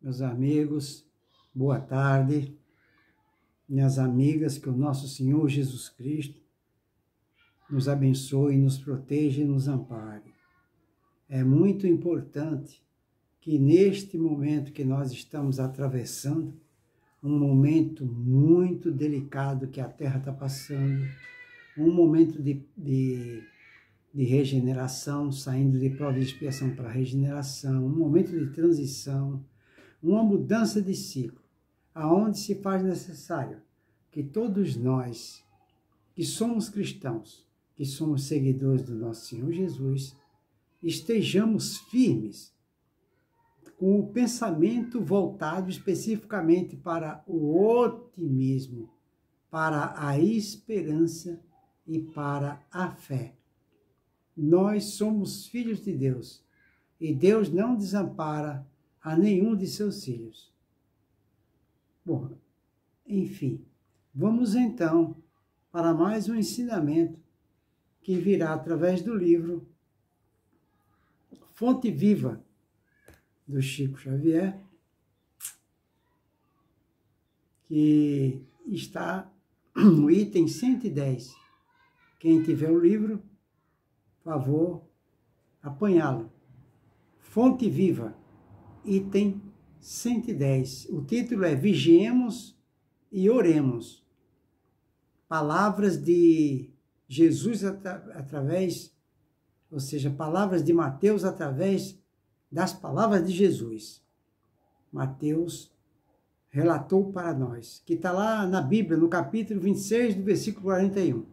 Meus amigos, boa tarde. Minhas amigas, que o nosso Senhor Jesus Cristo nos abençoe, nos proteja e nos ampare. É muito importante que neste momento que nós estamos atravessando, um momento muito delicado que a Terra está passando, um momento de regeneração, saindo de prova de expiação para regeneração, um momento de transição, uma mudança de ciclo, aonde se faz necessário que todos nós, que somos cristãos, que somos seguidores do nosso Senhor Jesus, estejamos firmes, com o pensamento voltado especificamente para o otimismo, para a esperança e para a fé. Nós somos filhos de Deus e Deus não desampara a nenhum de seus filhos. Bom, enfim, vamos então para mais um ensinamento que virá através do livro Fonte Viva, do Chico Xavier, que está no item 110. Quem tiver o livro, por favor, apanhá-lo. Fonte Viva, item 110. O título é Vigiemos e Oremos. Palavras de Jesus através, ou seja, palavras de Mateus através das palavras de Jesus. Mateus relatou para nós, que está lá na Bíblia, no capítulo 26, do versículo 41.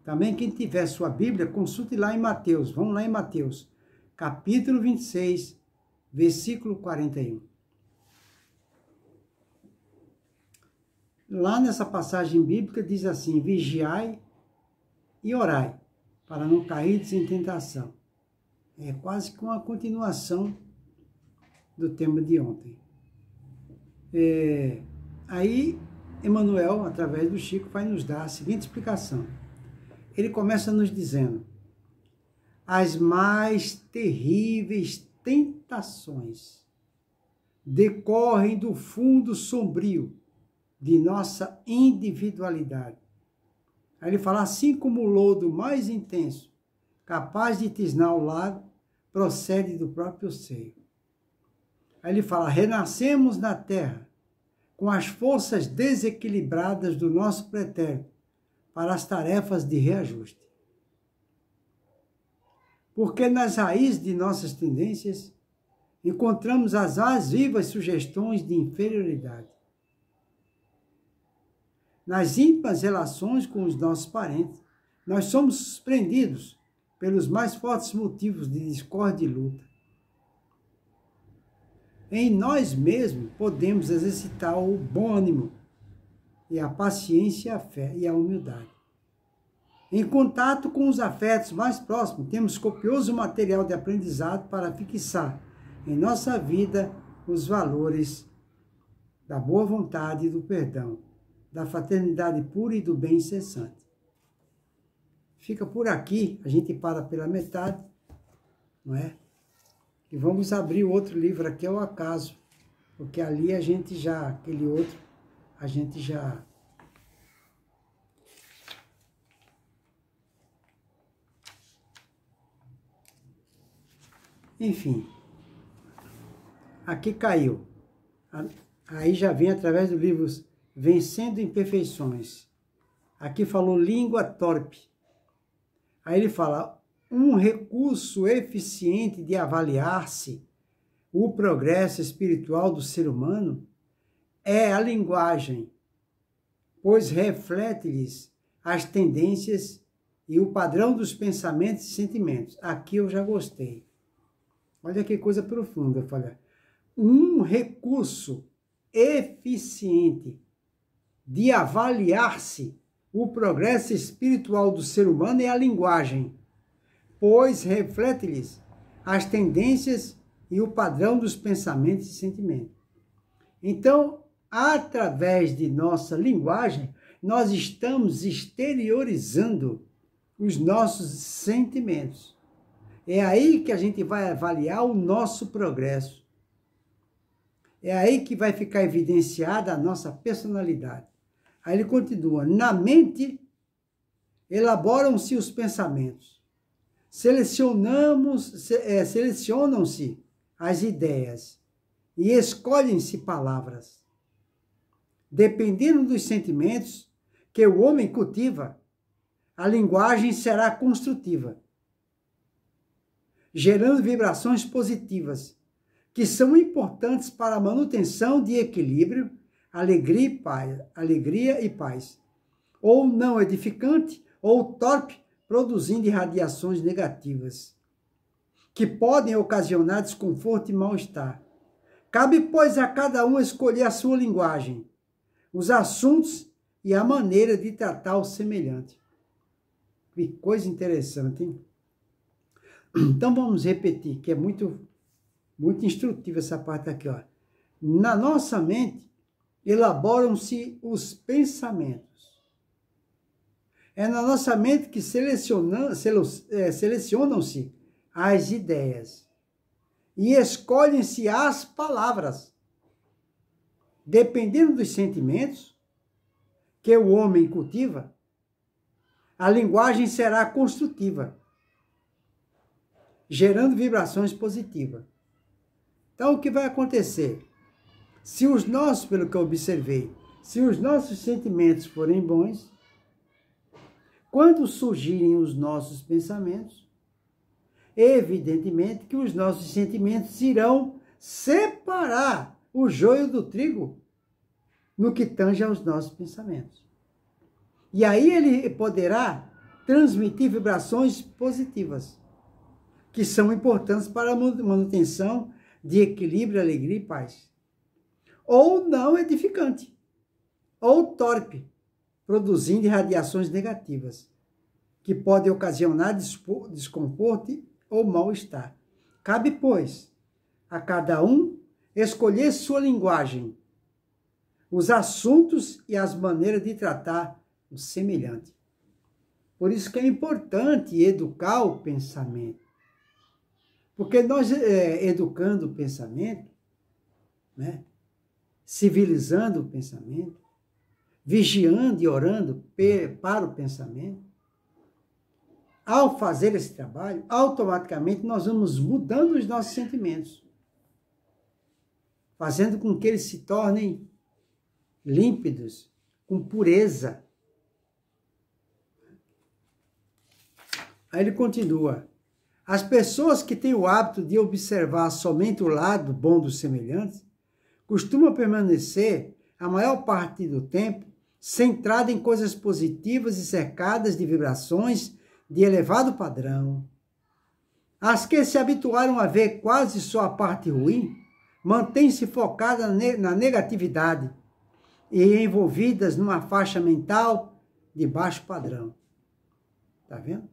Também quem tiver sua Bíblia, consulte lá em Mateus. Vamos lá em Mateus, capítulo 26, versículo 41. Lá nessa passagem bíblica diz assim: vigiai e orai, para não cairdes em tentação. É quase que uma continuação do tema de ontem. Aí, Emmanuel, através do Chico, vai nos dar a seguinte explicação. Ele começa nos dizendo: as mais terríveis tentações decorrem do fundo sombrio de nossa individualidade. Aí ele fala, assim como o lodo mais intenso, capaz de tisnar o lago, procede do próprio seio. Aí ele fala, renascemos na terra com as forças desequilibradas do nosso pretérito para as tarefas de reajuste. Porque nas raízes de nossas tendências encontramos as mais vivas sugestões de inferioridade. Nas íntimas relações com os nossos parentes, nós somos surpreendidos pelos mais fortes motivos de discórdia e luta. Em nós mesmos podemos exercitar o bom ânimo e a paciência, a fé e a humildade. Em contato com os afetos mais próximos, temos copioso material de aprendizado para fixar em nossa vida os valores da boa vontade e do perdão, da fraternidade pura e do bem incessante. Fica por aqui, a gente para pela metade, não é? E vamos abrir o outro livro aqui ao acaso, porque ali a gente já, aquele outro, a gente já... Enfim, aqui caiu. Aí já vem através do livro Vencendo Imperfeições. Aqui falou língua torpe. Aí ele fala, um recurso eficiente de avaliar-se o progresso espiritual do ser humano é a linguagem, pois reflete-lhes as tendências e o padrão dos pensamentos e sentimentos. Aqui eu já gostei. Olha que coisa profunda. Eu falei, um recurso eficiente de avaliar-se o progresso espiritual do ser humano é a linguagem, pois reflete-lhes as tendências e o padrão dos pensamentos e sentimentos. Então, através de nossa linguagem, nós estamos exteriorizando os nossos sentimentos. É aí que a gente vai avaliar o nosso progresso. É aí que vai ficar evidenciada a nossa personalidade. Aí ele continua, na mente elaboram-se os pensamentos, selecionam-se as ideias e escolhem-se palavras. Dependendo dos sentimentos que o homem cultiva, a linguagem será construtiva, gerando vibrações positivas, que são importantes para a manutenção de equilíbrio, alegria e paz, ou não edificante, ou torpe, produzindo irradiações negativas, que podem ocasionar desconforto e mal-estar. Cabe, pois, a cada um escolher a sua linguagem, os assuntos e a maneira de tratar o semelhante. Que coisa interessante, hein? Então vamos repetir, que é muito instrutiva essa parte aqui, ó. Na nossa mente elaboram-se os pensamentos. É na nossa mente que selecionam-se as ideias e escolhem-se as palavras. Dependendo dos sentimentos que o homem cultiva, a linguagem será construtiva, gerando vibrações positivas. Então, o que vai acontecer? Se os nossos, pelo que eu observei, se os nossos sentimentos forem bons, quando surgirem os nossos pensamentos, evidentemente que os nossos sentimentos irão separar o joio do trigo no que tange aos nossos pensamentos. E aí ele poderá transmitir vibrações positivas, que são importantes para a manutenção de equilíbrio, alegria e paz. Ou não edificante, ou torpe, produzindo radiações negativas, que podem ocasionar desconforto ou mal-estar. Cabe, pois, a cada um escolher sua linguagem, os assuntos e as maneiras de tratar o semelhante. Por isso que é importante educar o pensamento. Porque nós, educando o pensamento, né, civilizando o pensamento, vigiando e orando para o pensamento, ao fazer esse trabalho, automaticamente nós vamos mudando os nossos sentimentos, fazendo com que eles se tornem límpidos, com pureza. Aí ele continua. As pessoas que têm o hábito de observar somente o lado bom dos semelhantes costumam permanecer, a maior parte do tempo, centrada em coisas positivas e cercadas de vibrações de elevado padrão. As que se habituaram a ver quase só a parte ruim, mantêm-se focadas na negatividade e envolvidas numa faixa mental de baixo padrão. Tá vendo?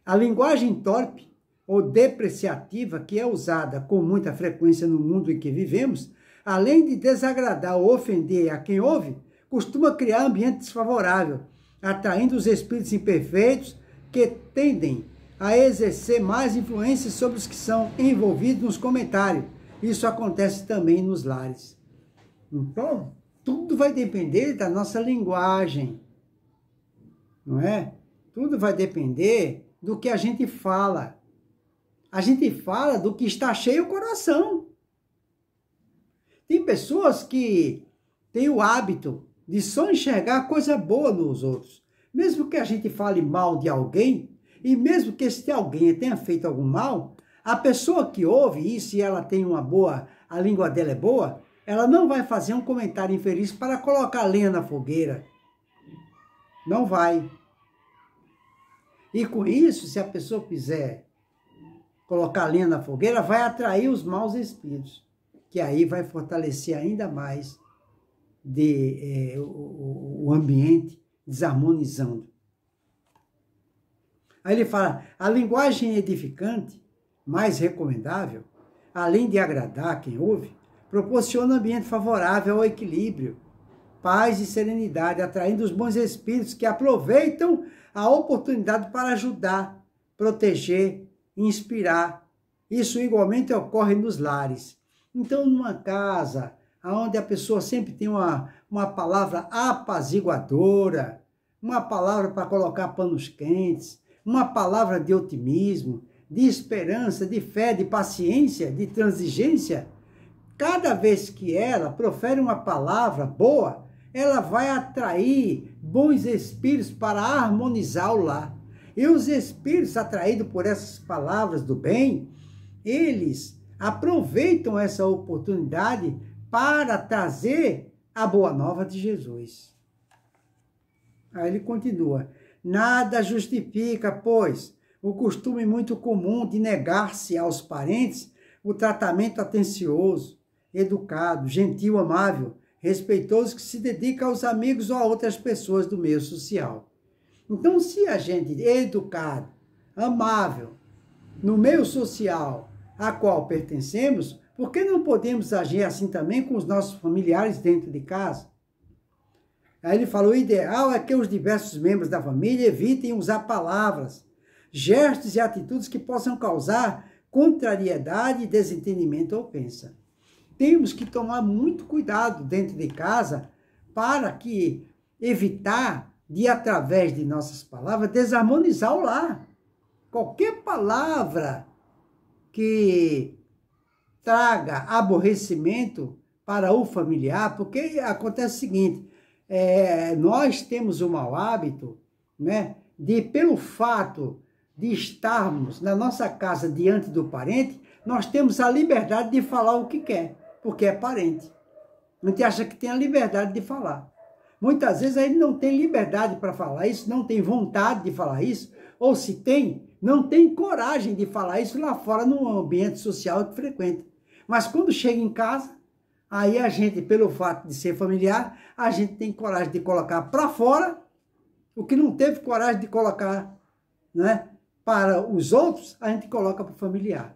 A linguagem torpe ou depreciativa, que é usada com muita frequência no mundo em que vivemos, além de desagradar ou ofender a quem ouve, costuma criar ambiente desfavorável, atraindo os espíritos imperfeitos que tendem a exercer mais influência sobre os que são envolvidos nos comentários. Isso acontece também nos lares. Então, tudo vai depender da nossa linguagem, não é? Tudo vai depender do que a gente fala. A gente fala do que está cheio o coração. Tem pessoas que têm o hábito de só enxergar coisa boa nos outros. Mesmo que a gente fale mal de alguém, e mesmo que este alguém tenha feito algum mal, a pessoa que ouve isso e ela tem uma boa, a língua dela é boa, ela não vai fazer um comentário infeliz para colocar lenha na fogueira. Não vai. E com isso, se a pessoa quiser colocar lenha na fogueira, vai atrair os maus espíritos, que aí vai fortalecer ainda mais o ambiente, desarmonizando. Aí ele fala, a linguagem edificante, mais recomendável, além de agradar quem ouve, proporciona um ambiente favorável ao equilíbrio, paz e serenidade, atraindo os bons espíritos que aproveitam a oportunidade para ajudar, proteger, inspirar. Isso igualmente ocorre nos lares. Então, numa casa onde a pessoa sempre tem uma palavra apaziguadora, uma palavra para colocar panos quentes, uma palavra de otimismo, de esperança, de fé, de paciência, de transigência, cada vez que ela profere uma palavra boa, ela vai atrair bons espíritos para harmonizar o lar. E os espíritos atraídos por essas palavras do bem, eles aproveitam essa oportunidade para trazer a boa nova de Jesus. Aí ele continua: nada justifica, pois, o costume muito comum de negar-se aos parentes o tratamento atencioso, educado, gentil, amável, respeitoso que se dedica aos amigos ou a outras pessoas do meio social. Então, se a gente é educado, amável, no meio social a qual pertencemos, por que não podemos agir assim também com os nossos familiares dentro de casa? Aí ele falou: o ideal é que os diversos membros da família evitem usar palavras, gestos e atitudes que possam causar contrariedade, desentendimento ou ofensa. Temos que tomar muito cuidado dentro de casa para que evitar de, através de nossas palavras, desarmonizar o lar. Qualquer palavra que traga aborrecimento para o familiar, porque acontece o seguinte, nós temos o mau hábito, né, de, pelo fato de estarmos na nossa casa diante do parente, nós temos a liberdade de falar o que quer, porque é parente. A gente acha que tem a liberdade de falar. Muitas vezes ele não tem liberdade para falar isso, não tem vontade de falar isso, ou se tem, não tem coragem de falar isso lá fora no ambiente social que frequenta. Mas quando chega em casa, aí a gente, pelo fato de ser familiar, a gente tem coragem de colocar para fora o que não teve coragem de colocar, né, para os outros, a gente coloca para o familiar.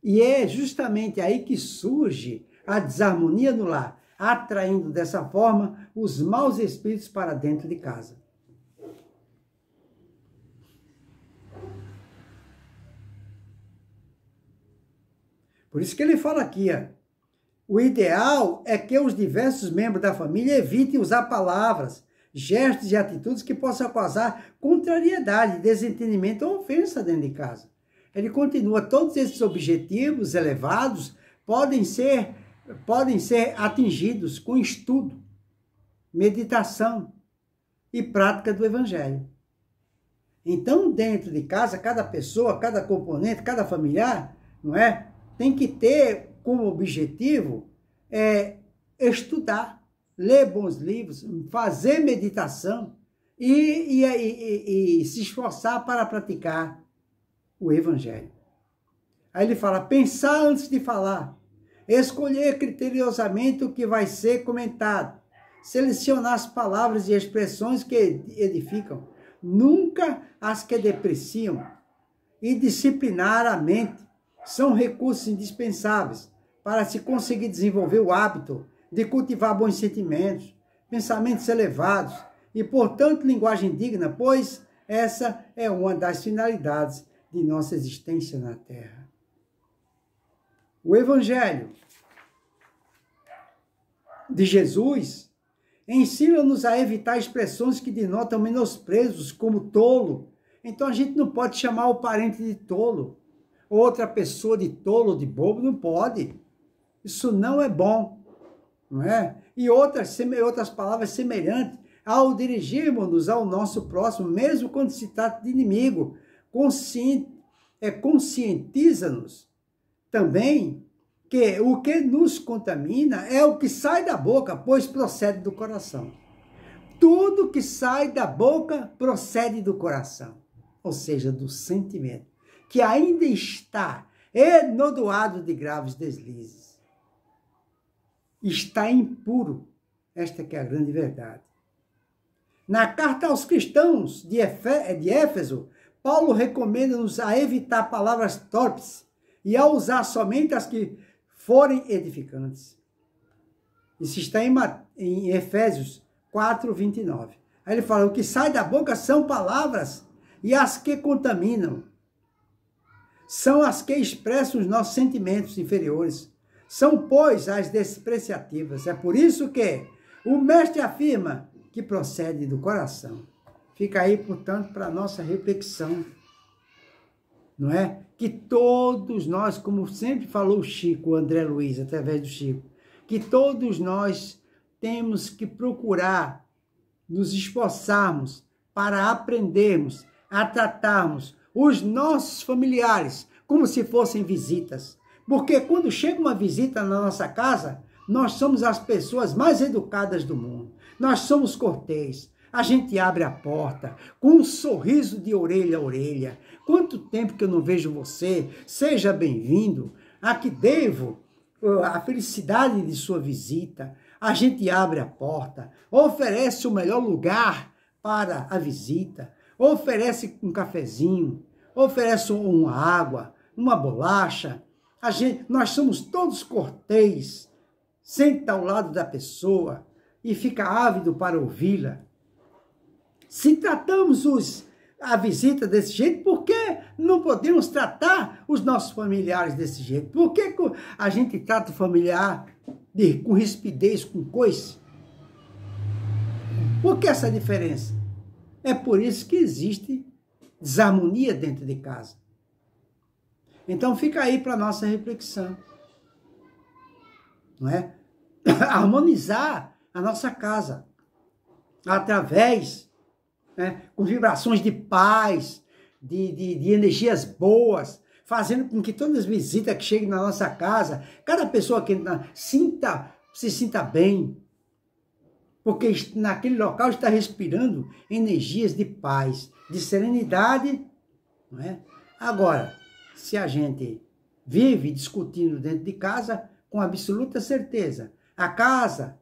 E é justamente aí que surge a desarmonia no lar, atraindo dessa forma os maus espíritos para dentro de casa. Por isso que ele fala aqui, ó, o ideal é que os diversos membros da família evitem usar palavras, gestos e atitudes que possam causar contrariedade, desentendimento ou ofensa dentro de casa. Ele continua: todos esses objetivos elevados podem ser atingidos com estudo, meditação e prática do Evangelho. Então, dentro de casa, cada pessoa, cada componente, cada familiar, não é, tem que ter como objetivo estudar, ler bons livros, fazer meditação e se esforçar para praticar o Evangelho. Aí ele fala: pensar antes de falar, escolher criteriosamente o que vai ser comentado, selecionar as palavras e expressões que edificam, nunca as que depreciam, e disciplinar a mente são recursos indispensáveis para se conseguir desenvolver o hábito de cultivar bons sentimentos, pensamentos elevados e, portanto, linguagem digna, pois essa é uma das finalidades de nossa existência na Terra. O Evangelho de Jesus ensina-nos a evitar expressões que denotam menosprezos, como tolo. Então a gente não pode chamar o parente de tolo, outra pessoa de tolo, de bobo, não pode. Isso não é bom, não é? E outras palavras semelhantes ao dirigirmos-nos ao nosso próximo, mesmo quando se trata de inimigo, conscientiza-nos também que o que nos contamina é o que sai da boca, pois procede do coração. Tudo que sai da boca procede do coração, ou seja, do sentimento, que ainda está enodoado de graves deslizes. Está impuro. Esta que é a grande verdade. Na carta aos cristãos de Éfeso, Paulo recomenda-nos a evitar palavras torpes e a usar somente as que forem edificantes. Isso está em Efésios 4, 29. Aí ele fala: o que sai da boca são palavras, e as que contaminam são as que expressam os nossos sentimentos inferiores. São, pois, as despreciativas. É por isso que o mestre afirma que procede do coração. Fica aí, portanto, para a nossa reflexão. Não é? Que todos nós, como sempre falou o Chico, o André Luiz, através do Chico, que todos nós temos que procurar nos esforçarmos para aprendermos a tratarmos os nossos familiares como se fossem visitas. Porque quando chega uma visita na nossa casa, nós somos as pessoas mais educadas do mundo. Nós somos cortês. A gente abre a porta com um sorriso de orelha a orelha. Quanto tempo que eu não vejo você? Seja bem-vindo. Aqui devo a felicidade de sua visita. A gente abre a porta, oferece o melhor lugar para a visita, oferece um cafezinho, oferece uma água, uma bolacha. Nós somos todos cortês. Senta ao lado da pessoa e fica ávido para ouvi-la. Se tratamos a visita desse jeito, por que não podemos tratar os nossos familiares desse jeito? Por que a gente trata o familiar com rispidez, com coice? Por que essa diferença? É por isso que existe desarmonia dentro de casa. Então fica aí para a nossa reflexão. Não é? Harmonizar a nossa casa através, com vibrações de paz, de energias boas, fazendo com que todas as visitas que cheguem na nossa casa, cada pessoa que se sinta bem, porque naquele local está respirando energias de paz, de serenidade, não é? Agora, se a gente vive discutindo dentro de casa, com absoluta certeza, a casa,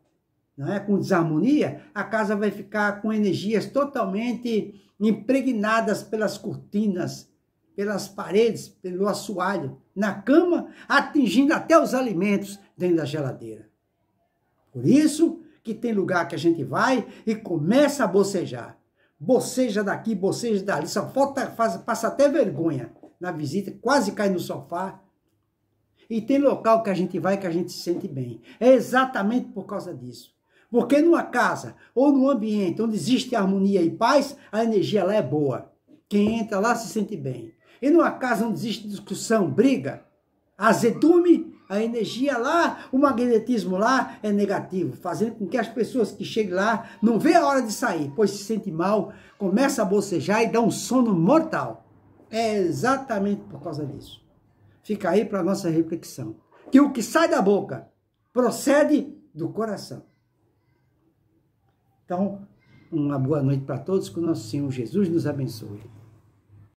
não é, com desarmonia, a casa vai ficar com energias totalmente impregnadas pelas cortinas, pelas paredes, pelo assoalho, na cama, atingindo até os alimentos dentro da geladeira. Por isso que tem lugar que a gente vai e começa a bocejar. Boceja daqui, boceja dali, só falta, passa até vergonha na visita, quase cai no sofá. E tem local que a gente vai que a gente se sente bem. É exatamente por causa disso. Porque numa casa ou num ambiente onde existe harmonia e paz, a energia lá é boa. Quem entra lá se sente bem. E numa casa onde existe discussão, briga, azedume, a energia lá, o magnetismo lá é negativo, fazendo com que as pessoas que chegam lá não vê a hora de sair, pois se sente mal, começa a bocejar e dá um sono mortal. É exatamente por causa disso. Fica aí para a nossa reflexão. Que o que sai da boca procede do coração. Então, uma boa noite para todos, que o nosso Senhor Jesus nos abençoe.